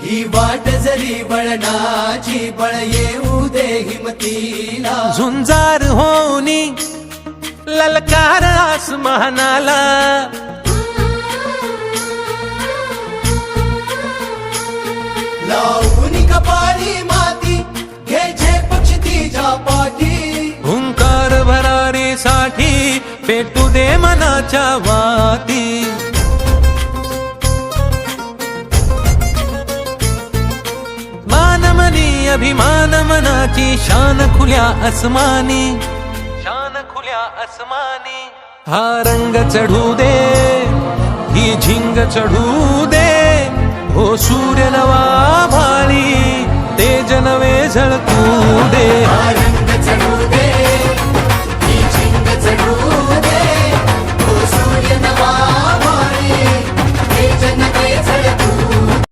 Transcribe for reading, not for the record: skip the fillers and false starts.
ही वाट जरी वळणाची बळ येऊ दे हिमतीला झुंजार होनी ललकार आसमानाला लावून कपाळी माती घे झेप क्षितिजा पाठी हुंकार भरारीसाठी पेटू दे मनाच्या वाती मानमनी अभिमान मनाची शान खुल्या आसमानी शान खुल्या आसमानी हा रंग चढू दे ही झिंग चढू दे हो सूर्य नवा